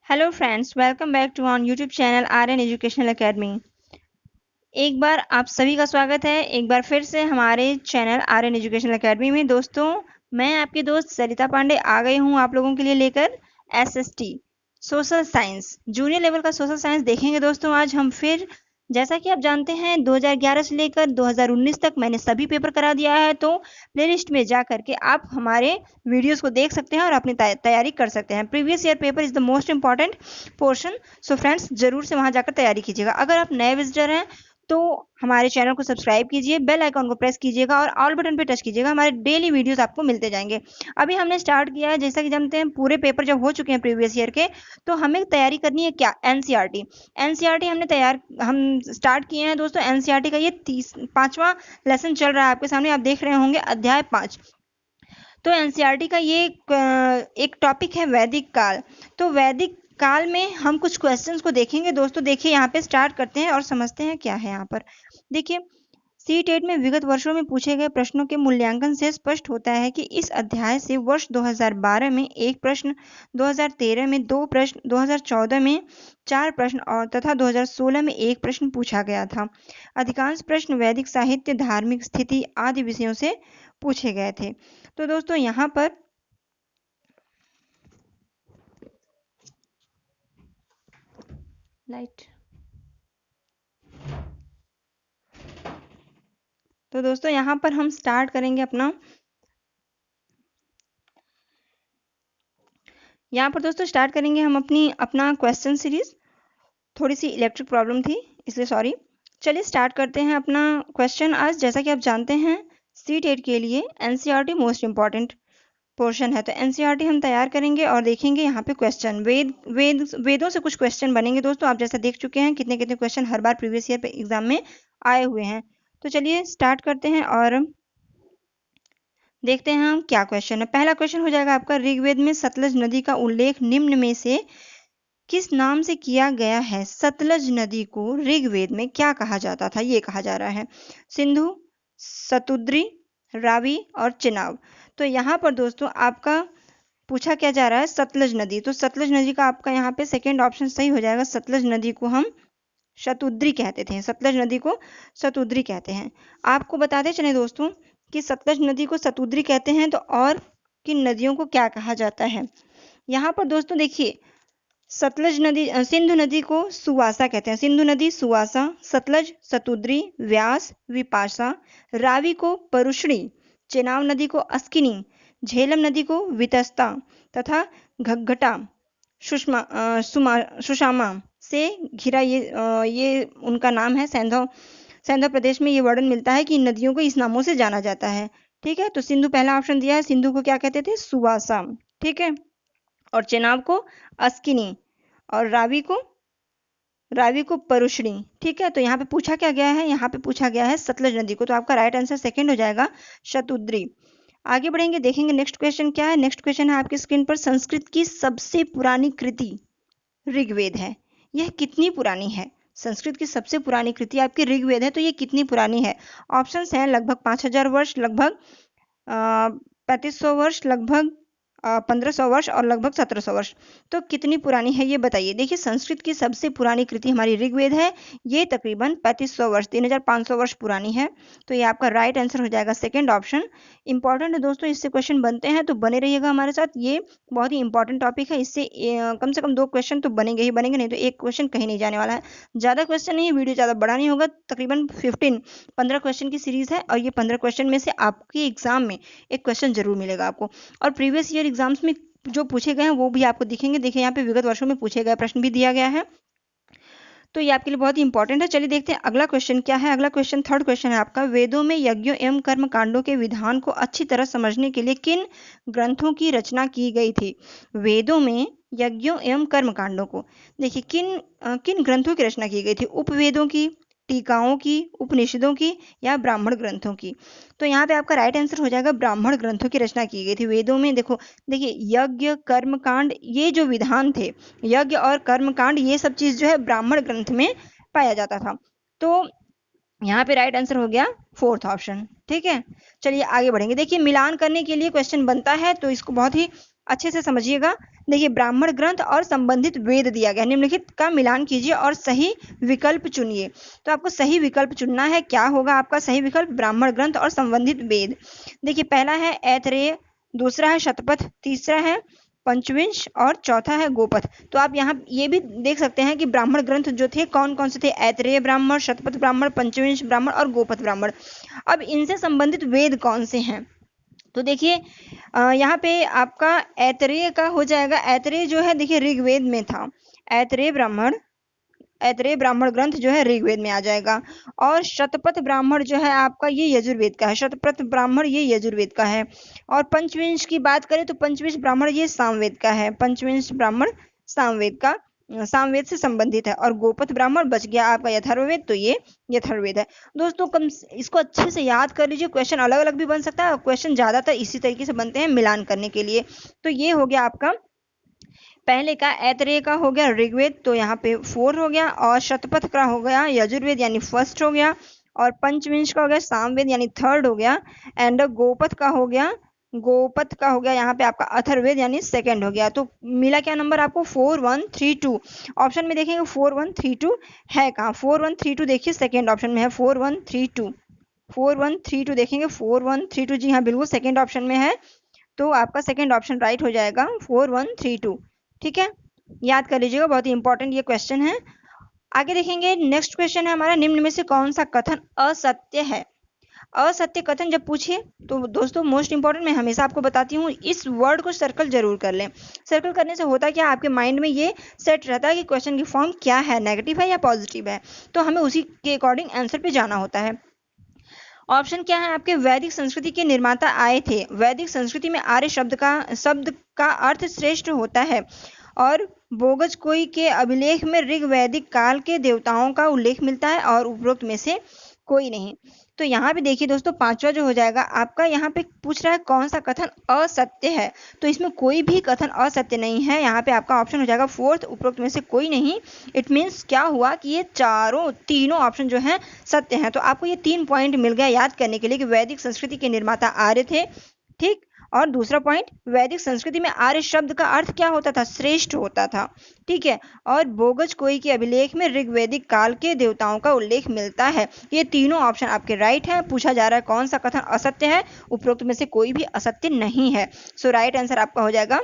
Hello friends, welcome back to on YouTube channel Aryan educational academy. एक बार आप सभी का स्वागत है एक बार फिर से हमारे चैनल आर्यन एजुकेशनल एकेडमी में। दोस्तों, मैं आपकी दोस्त सरिता पांडे आ गई हूं आप लोगों के लिए लेकर SST social science junior level का सोशल साइंस देखेंगे। दोस्तों, आज हम फिर जैसा कि आप जानते हैं 2011 से लेकर 2019 तक मैंने सभी पेपर करा दिया है, तो प्लेलिस्ट में जा करके आप हमारे वीडियोस को देख सकते हैं और अपनी तैयारी कर सकते हैं। Previous year paper is the most important portion, so friends जरूर से वहां जाकर तैयारी कीजिएगा। अगर आप नए विजिटर हैं तो हमारे चैनल को सब्सक्राइब कीजिए, बेल आइकॉन को प्रेस कीजिएगा और ऑल बटन पे टच कीजिएगा। हमारे डेली वीडियोस आपको मिलते जाएंगे। अभी हमने स्टार्ट किया है, जैसा कि जानते हैं पूरे पेपर जब हो चुके हैं प्रीवियस ईयर के, तो हमें तैयारी करनी है क्या, एनसीईआरटी। एनसीईआरटी हम स्टार्ट किए हैं दोस्तों। एनसीईआरटी का ये 5वां लेसन चल रहा है आपके सामने, आप देख रहे होंगे अध्याय 5। तो एनसीईआरटी का ये एक टॉपिक है वैदिक काल। तो वैदिक काल में हम कुछ क्वेश्चंस को देखेंगे दोस्तों। देखिए यहाँ पे स्टार्ट करते हैं और समझते हैं क्या है यहाँ पर। देखिए, सीटेट में विगत वर्षों में पूछे गए प्रश्नों के मूल्यांकन से स्पष्ट होता है कि इस अध्याय से वर्ष 2012 में एक प्रश्न, 2013 में 2 प्रश्न, 2014 में 4 प्रश्न और तथा 2016 में 1 प्रश्न पूछा गया था। अधिकांश प्रश्न वैदिक साहित्य, धार्मिक स्थिति आदि विषयों से पूछे गए थे। तो दोस्तों यहाँ पर लाइट, तो दोस्तों यहाँ पर हम स्टार्ट करेंगे हम अपना क्वेश्चन सीरीज। थोड़ी सी इलेक्ट्रिक प्रॉब्लम थी इसलिए सॉरी। चलिए स्टार्ट करते हैं अपना क्वेश्चन। आज जैसा कि आप जानते हैं सीटेट के लिए एनसीईआरटी मोस्ट इंपॉर्टेंट पोर्शन है, तो एनसीईआरटी हम तैयार करेंगे और देखेंगे यहाँ पे क्वेश्चन वेदों से कुछ क्वेश्चन बनेंगे दोस्तों। आप जैसा देख चुके हैं कितने कितने क्वेश्चन हर बार प्रीवियस ईयर पे एग्जाम में आए हुए हैं। तो चलिए स्टार्ट करते हैं और देखते हैं हम क्या क्वेश्चन है। पहला क्वेश्चन हो जाएगा आपका, ऋग्वेद में सतलज नदी का उल्लेख निम्न में से किस नाम से किया गया है। सतलज नदी को ऋग्वेद में क्या कहा जाता था, ये कहा जा रहा है। सिंधु, सतुद्री, रावी और चेनाब। तो यहाँ पर दोस्तों आपका पूछा क्या जा रहा है, सतलज नदी। तो सतलज नदी का आपका यहाँ पे सेकेंड ऑप्शन सही हो जाएगा। सतलज नदी को हम शतुद्री कहते थे, सतलज नदी को शतुद्री कहते हैं। आपको बताते चले दोस्तों कि सतलज नदी को शतुद्री कहते हैं, तो और किन नदियों को क्या कहा जाता है। यहाँ पर दोस्तों देखिए, सतलज नदी, सिंधु नदी को सुवासा कहते हैं, सिंधु नदी सुवासा, सतलज शतुद्री, व्यास विपाशा, रावी को परुष्णी, चेनाब नदी को अस्किनी, झेलम नदी को वितस्ता तथा घग्घटा सुषामा से घिरा ये उनका नाम है। सैंधव प्रदेश में ये वर्णन मिलता है कि इन नदियों को इस नामों से जाना जाता है। ठीक है, तो सिंधु पहला ऑप्शन दिया है। सिंधु को क्या कहते थे, सुवासा। ठीक है, और चेनाब को अस्किनी और रावी को परुष्णी। ठीक है, तो यहाँ पे पूछा क्या गया है, यहाँ पे पूछा गया है सतलज नदी को। तो आपका राइट आंसर सेकंड हो जाएगा, शतुद्री। आगे बढ़ेंगे, देखेंगे नेक्स्ट क्वेश्चन क्या है। नेक्स्ट क्वेश्चन है आपकी स्क्रीन पर, संस्कृत की सबसे पुरानी कृति ऋग्वेद है। यह कितनी पुरानी है। संस्कृत की सबसे पुरानी कृति आपकी ऋग्वेद है, तो ये कितनी पुरानी है। ऑप्शंस हैं लगभग 5000 वर्ष, लगभग 3500 वर्ष, लगभग 1500 वर्ष और लगभग 1700 वर्ष। तो कितनी पुरानी है ये बताइए। देखिए, संस्कृत की सबसे पुरानी कृति हमारी ऋग्वेद है, ये तकरीबन 3500 वर्ष, 3500 वर्ष पुरानी है। तो ये आपका राइट आंसर हो जाएगा सेकंड ऑप्शन। इंपॉर्टेंट है दोस्तों, इससे क्वेश्चन बनते हैं, तो बने रहिएगा हमारे साथ। ये बहुत ही इंपॉर्टेंट टॉपिक है, इससे कम से कम 2 क्वेश्चन तो बनेंगे ही बनेंगे, नहीं तो एक क्वेश्चन कहीं नहीं जाने वाला है। ज्यादा क्वेश्चन नहीं है, वीडियो ज्यादा बड़ा नहीं होगा, तकरीबन 15 क्वेश्चन की सीरीज है और ये 15 क्वेश्चन में से आपके एग्जाम में एक क्वेश्चन जरूर मिलेगा आपको। और प्रीवियस ईयर एग्जाम्स में जो पूछे गए हैं वो भी आपको दिखेंगे। देखिए यहाँ पे विगत वर्षों में पूछे गए प्रश्न भी दिया गया है, तो ये आपके लिए बहुत ही इंपॉर्टेंट है। चलिए देखते हैं अगला क्वेश्चन क्या है। अगला क्वेश्चन थर्ड क्वेश्चन है आपका, वेदों में यज्ञों एवं कर्म कांडों के विधान को अच्छी तरह समझने के लिए किन ग्रंथों की रचना की गई थी। वेदों में यज्ञों एवं कर्म कांडों को, देखिए किन ग्रंथों की रचना की गई थी। उपवेदों की, टीकाओं की, उपनिषदों की या ब्राह्मण ग्रंथों की। तो यहाँ पे आपका राइट आंसर हो जाएगा, ब्राह्मण ग्रंथों की रचना की गई थी वेदों में। देखिए यज्ञ कर्म कांड ये जो विधान थे, यज्ञ और कर्म कांड ये सब चीज जो है ब्राह्मण ग्रंथ में पाया जाता था। तो यहाँ पे राइट आंसर हो गया फोर्थ ऑप्शन। ठीक है, चलिए आगे बढ़ेंगे। देखिए मिलान करने के लिए क्वेश्चन बनता है, तो इसको बहुत ही अच्छे से समझिएगा। देखिए, ब्राह्मण ग्रंथ और संबंधित वेद दिया गया, निम्नलिखित का मिलान कीजिए और सही विकल्प चुनिए। तो आपको सही विकल्प चुनना है। क्या होगा आपका सही विकल्प? ब्राह्मण ग्रंथ और संबंधित वेद। देखिए, पहला है ऐतरेय, दूसरा है शतपथ, तीसरा है पंचविंश और चौथा है गोपथ। तो आप यहाँ ये भी देख सकते हैं कि ब्राह्मण ग्रंथ जो थे कौन कौन से थे? ऐतरेय ब्राह्मण, शतपथ ब्राह्मण, पंचविंश ब्राह्मण और गोपथ ब्राह्मण। अब इनसे संबंधित वेद कौन से हैं? तो देखिए, यहाँ पे आपका ऐतरेय का हो जाएगा। ऐतरेय जो है देखिए ऋग्वेद में था। ऐतरेय ब्राह्मण ग्रंथ जो है ऋग्वेद में आ जाएगा। और शतपथ ब्राह्मण जो है आपका ये यजुर्वेद का है। शतपथ ब्राह्मण ये यजुर्वेद का है। और पंचविंश की बात करें तो पंचविंश ब्राह्मण ये सामवेद का है। पंचविंश ब्राह्मण सामवेद से संबंधित है। और गोपथ ब्राह्मण बच गया आपका यथर्ववेद, तो ये यथर्ववेद है। दोस्तों कम इसको अच्छे से याद कर लीजिए। क्वेश्चन अलग अलग भी बन सकता है और क्वेश्चन ज्यादातर इसी तरीके से बनते हैं मिलान करने के लिए। तो ये हो गया आपका पहले का। ऐतरेय का हो गया ऋग्वेद, तो यहाँ पे 4 हो गया। और शतपथ का हो गया यजुर्वेद यानी फर्स्ट हो गया। और पंचविंश का हो गया सामवेद यानी थर्ड हो गया। एंड गोपथ का हो गया यहाँ पे आपका अथर्ववेद यानी सेकंड हो गया। तो मिला क्या नंबर आपको? 4132। ऑप्शन में देखेंगे 4132 है कहाँ? 4132 देखिए सेकंड ऑप्शन में है 4132 देखेंगे 4132। जी हाँ, बिल्कुल सेकंड ऑप्शन में है। तो आपका सेकंड ऑप्शन राइट हो जाएगा 4132। ठीक है, याद कर लीजिएगा, बहुत ही इंपॉर्टेंट ये क्वेश्चन है। आगे देखेंगे, नेक्स्ट क्वेश्चन है हमारा, निम्न में से कौन सा कथन असत्य है? असत्य कथन जब पूछे तो दोस्तों मोस्ट इंपॉर्टेंट मैं हमेशा आपको बताती हूँ, इस वर्ड को सर्कल जरूर कर लें। सर्कल करने से होता क्या, आपके माइंड में ये सेट रहता है कि क्वेश्चन की फॉर्म क्या है, नेगेटिव है या पॉजिटिव है। तो हमें उसी के अकॉर्डिंग आंसर पे जाना होता है। ऑप्शन क्या है आपके? वैदिक संस्कृति के निर्माता आए थे। वैदिक संस्कृति में आर्य शब्द का अर्थ श्रेष्ठ होता है। और बोगज कोई के अभिलेख में ऋग वैदिक काल के देवताओं का उल्लेख मिलता है और उपरोक्त में से कोई नहीं। तो यहाँ पे देखिए दोस्तों, पांचवा जो हो जाएगा आपका, यहाँ पे पूछ रहा है कौन सा कथन असत्य है। तो इसमें कोई भी कथन असत्य नहीं है। यहाँ पे आपका ऑप्शन हो जाएगा फोर्थ, उपरोक्त में से कोई नहीं। इट मीन्स क्या हुआ कि ये तीनों ऑप्शन जो है सत्य हैं। तो आपको ये 3 पॉइंट मिल गया याद करने के लिए कि वैदिक संस्कृति के निर्माता आर्य थे। ठीक, और दूसरा पॉइंट, वैदिक संस्कृति में आर्य शब्द का अर्थ क्या होता था? श्रेष्ठ होता था। ठीक है, और बोगज कोई के अभिलेख में ऋग्वैदिक काल के देवताओं का उल्लेख मिलता है। ये तीनों ऑप्शन आपके राइट हैं। पूछा जा रहा है कौन सा कथन असत्य है? उपरोक्त में से कोई भी असत्य नहीं है। सो राइट आंसर आपका हो जाएगा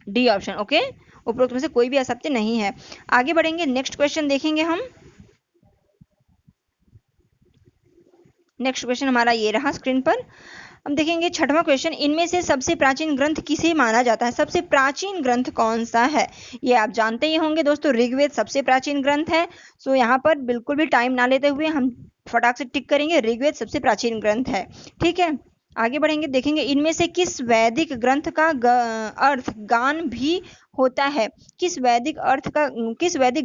डी ऑप्शन। ओके, उपरोक्त में से कोई भी असत्य नहीं है। आगे बढ़ेंगे, नेक्स्ट क्वेश्चन देखेंगे हम। नेक्स्ट क्वेश्चन हमारा ये रहा स्क्रीन पर। हम देखेंगे छठवां क्वेश्चन, इनमें से सबसे प्राचीन ग्रंथ किसे माना जाता है? सबसे प्राचीन ग्रंथ कौन सा है? ये आप जानते ही होंगे दोस्तों, ऋग्वेद सबसे प्राचीन ग्रंथ है। सो यहाँ पर बिल्कुल भी टाइम ना लेते हुए हम फटाक से टिक करेंगे, ऋग्वेद सबसे प्राचीन ग्रंथ है। ठीक है, आगे बढ़ेंगे, देखेंगे इनमें से किस वैदिक ग्रंथ का अर्थ गान भी होता है? किस वैदिक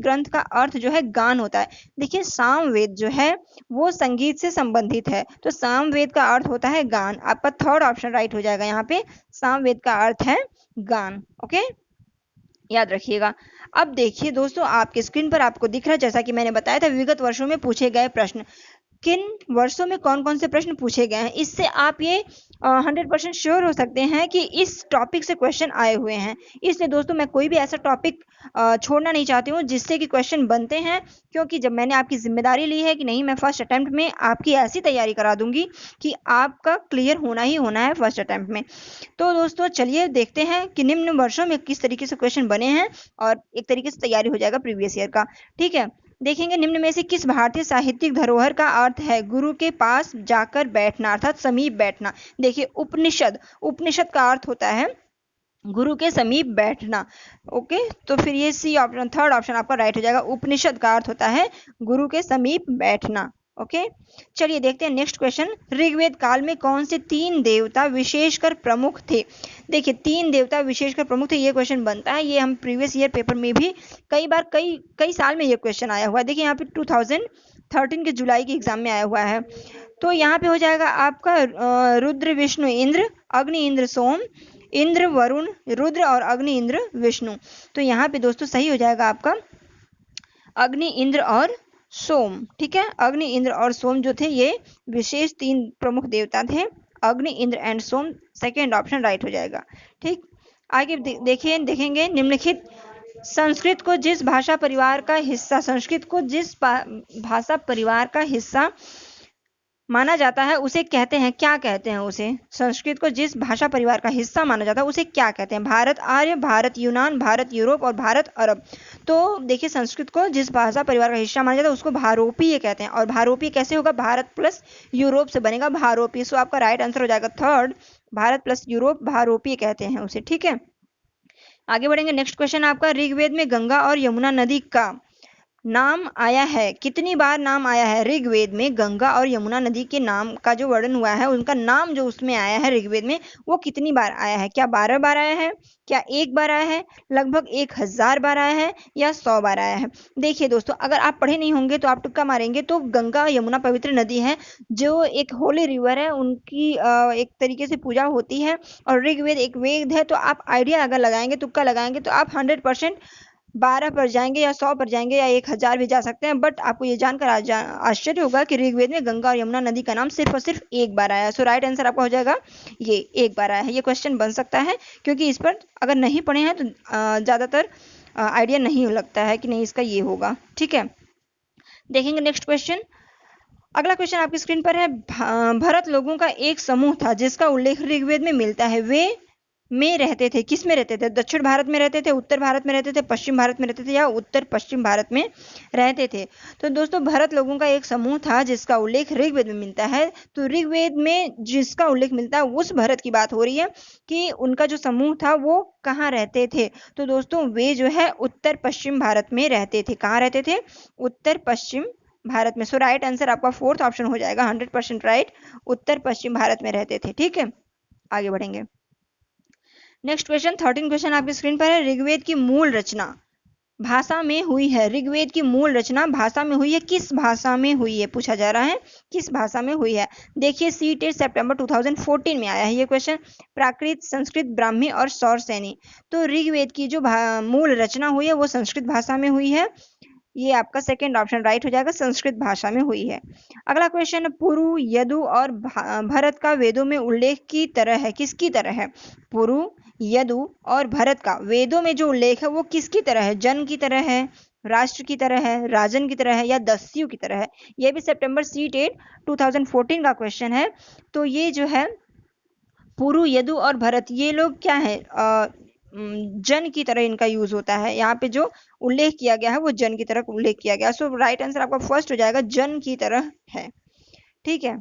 ग्रंथ का अर्थ जो है गान होता है? देखिए, सामवेद जो है वो संगीत से संबंधित है, तो सामवेद का अर्थ होता है गान। आपका थर्ड ऑप्शन राइट हो जाएगा। यहाँ पे सामवेद का अर्थ है गान। ओके, याद रखिएगा। अब देखिए दोस्तों, आपके स्क्रीन पर आपको दिख रहा है, जैसा कि मैंने बताया था, विगत वर्षों में पूछे गए प्रश्न। किन वर्षों में कौन कौन से प्रश्न पूछे गए हैं, इससे आप ये 100% श्योर हो सकते हैं कि इस टॉपिक से क्वेश्चन आए हुए हैं। इसलिए दोस्तों मैं कोई भी ऐसा टॉपिक छोड़ना नहीं चाहती हूँ जिससे कि क्वेश्चन बनते हैं, क्योंकि जब मैंने आपकी जिम्मेदारी ली है कि नहीं, मैं फर्स्ट अटेम्प्ट में आपकी ऐसी तैयारी करा दूंगी कि आपका क्लियर होना ही होना है फर्स्ट अटेम्प्ट में। तो दोस्तों चलिए देखते हैं कि निम्न वर्षों में किस तरीके से क्वेश्चन बने हैं और एक तरीके से तैयारी हो जाएगा प्रीवियस ईयर का। ठीक है, देखेंगे निम्न में से किस भारतीय साहित्यिक धरोहर का अर्थ है गुरु के पास जाकर बैठना, अर्थात समीप बैठना। देखिए, उपनिषद का अर्थ होता है गुरु के समीप बैठना। ओके, तो फिर ये सी ऑप्शन, थर्ड ऑप्शन आपका राइट हो जाएगा। उपनिषद का अर्थ होता है गुरु के समीप बैठना। ओके, चलिए देखते हैं नेक्स्ट क्वेश्चन। ऋग्वेद काल में कौन से 3 देवता विशेषकर प्रमुख थे? देखिए, 3 देवता विशेषकर प्रमुख थे, ये क्वेश्चन बनता है। ये हम प्रीवियस ईयर पेपर में भी कई बार कई साल में ये क्वेश्चन आया हुआ है। देखिए यहाँ पे 2013 के जुलाई के एग्जाम में आया हुआ है। तो यहाँ पे हो जाएगा आपका रुद्र विष्णु इंद्र, अग्नि इंद्र सोम, इंद्र वरुण रुद्र और अग्नि इंद्र विष्णु। तो यहाँ पे दोस्तों सही हो जाएगा आपका अग्नि इंद्र और सोम। ठीक है, अग्नि इंद्र और सोम जो थे ये विशेष 3 प्रमुख देवता थे। Agni Indra and Soma, second option right हो जाएगा। ठीक, आगे देखेंगे निम्नलिखित संस्कृत को जिस भाषा परिवार का हिस्सा माना जाता है उसे कहते हैं, क्या कहते हैं उसे? संस्कृत को जिस भाषा परिवार का हिस्सा माना जाता है उसे क्या कहते हैं? भारत आर्य, भारत यूनान, भारत यूरोप और भारत अरब। तो देखिए, संस्कृत को जिस भाषा परिवार का हिस्सा माना जाता है उसको भारोपीय कहते हैं। और भारोपीय कैसे होगा? भारत प्लस यूरोप से बनेगा भारोपीय। सो आपका राइट आंसर हो जाएगा थर्ड, भारत प्लस यूरोप, भारोपीय कहते हैं उसे। ठीक है, आगे बढ़ेंगे। नेक्स्ट क्वेश्चन आपका, ऋग्वेद में गंगा और यमुना नदी का नाम आया है, कितनी बार नाम आया है? ऋग्वेद में गंगा और यमुना नदी के नाम का जो वर्णन हुआ है, उनका नाम जो उसमें आया है ऋग्वेद में, वो कितनी बार आया है? क्या 12 बार आया है? क्या 1 बार आया है? लगभग 1000 बार आया है? या 100 बार आया है? देखिए दोस्तों, अगर आप पढ़े नहीं होंगे तो आप तुक्का मारेंगे तो गंगा यमुना पवित्र नदी है, जो एक होली रिवर है, उनकी एक तरीके से पूजा होती है। और ऋग्वेद एक वेद है, तो आप आइडिया अगर लगाएंगे, तुक्का लगाएंगे, तो आप 100% 12 पर जाएंगे या 100 पर जाएंगे या 1000 भी जा सकते हैं। बट आपको ये जानकर आश्चर्य होगा कि ऋग्वेद में गंगा और यमुना नदी का नाम सिर्फ और सिर्फ 1 बार आया है। सो राइट आंसर आपका हो जाएगा ये 1 बार आया है। ये क्वेश्चन बन सकता है, क्योंकि इस पर अगर नहीं पढ़े हैं तो ज्यादातर आइडिया नहीं लगता है कि नहीं इसका ये होगा। ठीक है, देखेंगे नेक्स्ट क्वेश्चन। अगला क्वेश्चन आपकी स्क्रीन पर है। भरत लोगों का एक समूह था जिसका उल्लेख ऋग्वेद में मिलता है। वे में रहते थे, किस में रहते थे? दक्षिण भारत में रहते थे, उत्तर भारत में रहते थे, पश्चिम भारत में रहते थे, या उत्तर पश्चिम भारत में रहते थे? तो दोस्तों, भरत लोगों का एक समूह था जिसका उल्लेख ऋग्वेद में मिलता है। तो ऋग्वेद में जिसका उल्लेख मिलता है उस भरत की बात हो रही है कि उनका जो समूह था वो कहाँ रहते थे? तो दोस्तों, वे जो है उत्तर पश्चिम भारत में रहते थे। कहाँ रहते थे? उत्तर पश्चिम भारत में। सो राइट आंसर आपका फोर्थ ऑप्शन हो जाएगा, 100% राइट, उत्तर पश्चिम भारत में रहते थे। ठीक है, आगे बढ़ेंगे। नेक्स्ट क्वेश्चन, 13 क्वेश्चन आपकी स्क्रीन पर है। ऋग्वेद की मूल रचना भाषा में हुई है। ऋग्वेद की मूल रचना भाषा में हुई है, किस भाषा में हुई है पूछा जा रहा है, किस भाषा में हुई है? देखिए, सीटेट सितंबर 2014 में आया है ये क्वेश्चन। प्राकृत, संस्कृत, ब्राह्मी और सौर सैनी। तो ऋग्वेद की जो मूल रचना हुई है वो संस्कृत भाषा में हुई है। ये आपका सेकंड ऑप्शन राइट हो जाएगा, संस्कृत भाषा में हुई है। अगला क्वेश्चन, पुरु, यदु और भरत का वेदों में उल्लेख की तरह है, किसकी तरह है? पुरु, यदु और भरत का वेदों में जो उल्लेख है वो किसकी तरह है? जन की तरह है, राष्ट्र की तरह है, राजन की तरह है, या दस्यु की तरह है? ये भी सितंबर सीटेट 2014 का क्वेश्चन है। तो ये जो है पुरु, यदु और भरत, ये लोग क्या है? जन की तरह इनका यूज होता है। यहाँ पे जो उल्लेख किया गया है वो जन की तरह उल्लेख किया गया। सो राइट आंसर आपका फर्स्ट हो जाएगा, जन की तरह है। ठीक है,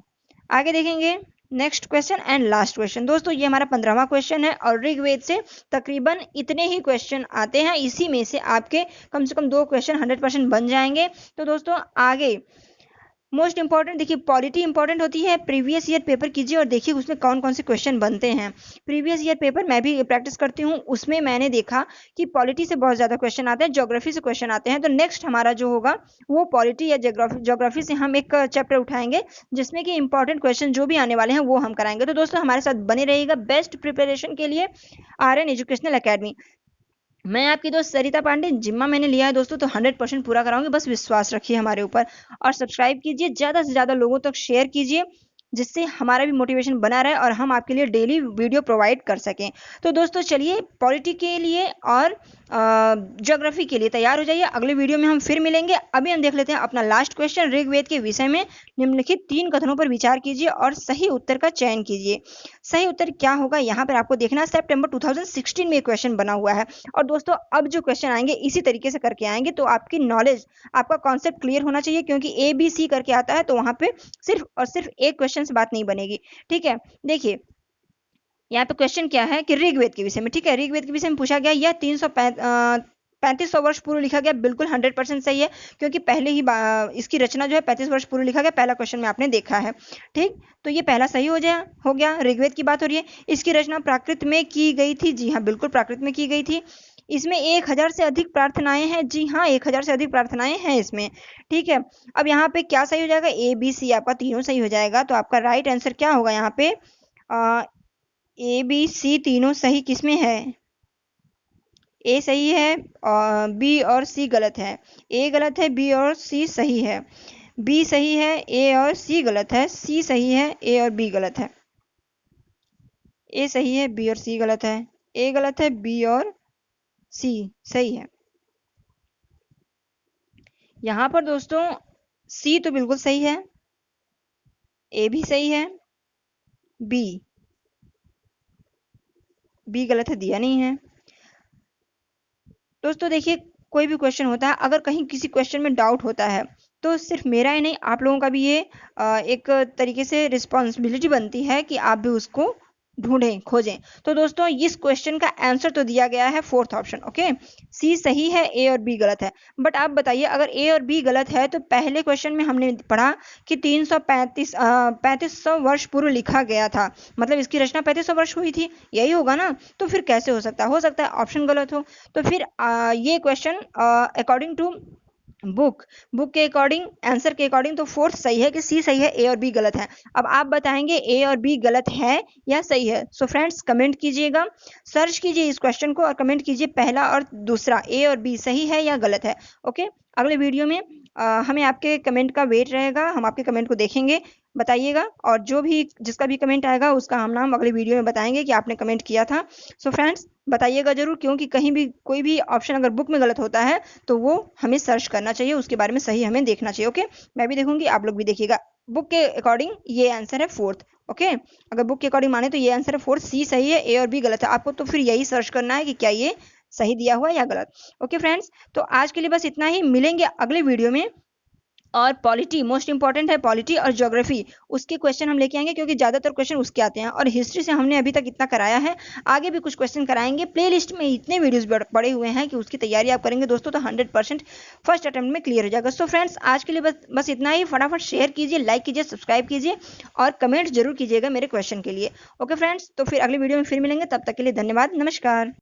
आगे देखेंगे next question and last question. दोस्तों, ये हमारा 15वां क्वेश्चन है और ऋग्वेद से तकरीबन इतने ही क्वेश्चन आते हैं, इसी में से आपके कम से कम 2 क्वेश्चन 100% बन जाएंगे। तो दोस्तों, आगे मोस्ट इंपॉर्टेंट देखिए, पॉलिटी इंपॉर्टेंट होती है। प्रीवियस ईयर पेपर कीजिए और देखिए उसमें कौन कौन से क्वेश्चन बनते हैं। प्रीवियस ईयर पेपर मैं भी प्रैक्टिस करती हूँ, उसमें मैंने देखा कि पॉलिटी से बहुत ज्यादा क्वेश्चन आते हैं, ज्योग्राफी से क्वेश्चन आते हैं। तो नेक्स्ट हमारा जो होगा वो पॉलिटी या ज्योग्राफी से हम एक चैप्टर उठाएंगे जिसमें कि इंपॉर्टेंट क्वेश्चन जो भी आने वाले हैं वो हम कराएंगे। तो दोस्तों, हमारे साथ बने रहिएगा बेस्ट प्रिपरेशन के लिए RN एजुकेशनल अकेडमी। मैं आपकी दोस्त सरिता पांडे, जिम्मा मैंने लिया है दोस्तों, तो 100% पूरा कराऊंगी, बस विश्वास रखिए हमारे ऊपर। और सब्सक्राइब कीजिए, ज्यादा से ज्यादा लोगों तक शेयर कीजिए, जिससे हमारा भी मोटिवेशन बना रहे और हम आपके लिए डेली वीडियो प्रोवाइड कर सकें। तो दोस्तों, चलिए पॉलिटी के लिए और ज्योग्राफी के लिए तैयार हो जाइए। अगले वीडियो में हम फिर मिलेंगे। अभी हम देख लेते हैं अपना लास्ट क्वेश्चन। ऋग्वेद के विषय में निम्नलिखित 3 कथनों पर विचार कीजिए और सही उत्तर का चयन कीजिए। सही उत्तर क्या होगा यहाँ पर आपको देखना है। सितंबर 2016 में क्वेश्चन बना हुआ है। और दोस्तों, अब जो क्वेश्चन आएंगे इसी तरीके से करके आएंगे, तो आपकी नॉलेज, आपका कॉन्सेप्ट क्लियर होना चाहिए, क्योंकि ABC करके आता है, तो वहां पे सिर्फ और सिर्फ एक क्वेश्चन से बात नहीं बनेगी। ठीक है, देखिए यहाँ पे क्वेश्चन क्या है कि ऋग्वेद के विषय में, ठीक है, ऋग्वेद के विषय में पूछा गया, यह 3500 वर्ष पूर्व लिखा गया। बिल्कुल 100% सही है, क्योंकि पहले ही इसकी रचना जो है 35 वर्ष पूर्व लिखा गया। पहला क्वेश्चन में आपने देखा है। ठीक, तो ये पहला सही हो गया। ऋग्वेद की बात हो रही है। इसकी रचना प्राकृत में की गई थी। जी हाँ, बिल्कुल प्राकृत में की गई थी। इसमें 1000 से अधिक प्रार्थनाएं हैं। जी हाँ, 1000 से अधिक प्रार्थनाएं हैं इसमें। ठीक है, अब यहाँ पे क्या सही हो जाएगा? ABC आपका तीनों सही हो जाएगा। तो आपका राइट आंसर क्या होगा यहाँ पे? ABC तीनों सही किसमें है? A सही है और B और C गलत है। A गलत है, B और C सही है। B सही है, A और C गलत है। C सही है, A और B गलत है। A सही है, B और C गलत है। ए गलत है, बी और सी सही है। यहां पर दोस्तों सी तो बिल्कुल सही है, ए भी सही है, बी बी गलत है, दिया नहीं है। दोस्तों देखिए, कोई भी क्वेश्चन होता है, अगर कहीं किसी क्वेश्चन में डाउट होता है तो सिर्फ मेरा ही नहीं, आप लोगों का भी ये एक तरीके से रिस्पॉन्सिबिलिटी बनती है कि आप भी उसको ढूंढें, खोजें। तो दोस्तों इस क्वेश्चन का आंसर तो दिया गया है फोर्थ ऑप्शन, ओके। सी सही है, ए और बी गलत है। बट आप बताइए, अगर ए और बी गलत है तो पहले क्वेश्चन में हमने पढ़ा कि 3500 वर्ष पूर्व लिखा गया था, मतलब इसकी रचना 3500 वर्ष हुई थी, यही होगा ना। तो फिर कैसे हो सकता है ऑप्शन गलत हो। तो फिर ये question according to book book के अकॉर्डिंग, आंसर के अकॉर्डिंग, तो फोर्थ सही है कि सी सही है, ए और बी गलत है। अब आप बताएंगे ए और बी गलत है या सही है। सो फ्रेंड्स कमेंट कीजिएगा, सर्च कीजिए इस क्वेश्चन को और कमेंट कीजिए पहला और दूसरा, ए और बी सही है या गलत है, ओके। अगले वीडियो में हमें आपके कमेंट का वेट रहेगा, हम आपके कमेंट को देखेंगे, बताइएगा। और जो भी जिसका भी कमेंट आएगा उसका हम नाम अगले वीडियो में बताएंगे कि आपने कमेंट किया था। सो फ्रेंड्स बताइएगा जरूर, क्योंकि कहीं भी कोई भी ऑप्शन अगर बुक में गलत होता है तो वो हमें सर्च करना चाहिए, उसके बारे में सही हमें देखना चाहिए, ओके। मैं भी देखूंगी, आप लोग भी देखिएगा। बुक के अकॉर्डिंग ये आंसर है फोर्थ, ओके। अगर बुक के अकॉर्डिंग माने तो ये आंसर है फोर्थ, सी सही है, ए और बी गलत है। आपको तो फिर यही सर्च करना है कि क्या ये सही दिया हुआ है या गलत, ओके फ्रेंड्स। तो आज के लिए बस इतना ही, मिलेंगे अगले वीडियो में। और पॉलिटी मोस्ट इंपॉर्टेंट है, पॉलिटी और ज्योग्राफी, उसके क्वेश्चन हम लेके आएंगे, क्योंकि ज्यादातर क्वेश्चन उसके आते हैं। और हिस्ट्री से हमने अभी तक इतना कराया है, आगे भी कुछ क्वेश्चन कराएंगे। प्लेलिस्ट में इतने वीडियोस पड़े हुए हैं कि उसकी तैयारी आप करेंगे दोस्तों तो 100% फर्स्ट अटेम्प्ट में क्लियर हो जाएगा। सो फ्रेंड्स आज के लिए बस इतना ही। फटाफट शेयर कीजिए, लाइक कीजिए, सब्सक्राइब कीजिए और कमेंट जरूर कीजिएगा मेरे क्वेश्चन के लिए, ओके फ्रेंड्स। तो फिर अगले वीडियो में फिर मिलेंगे, तब तक के लिए धन्यवाद, नमस्कार।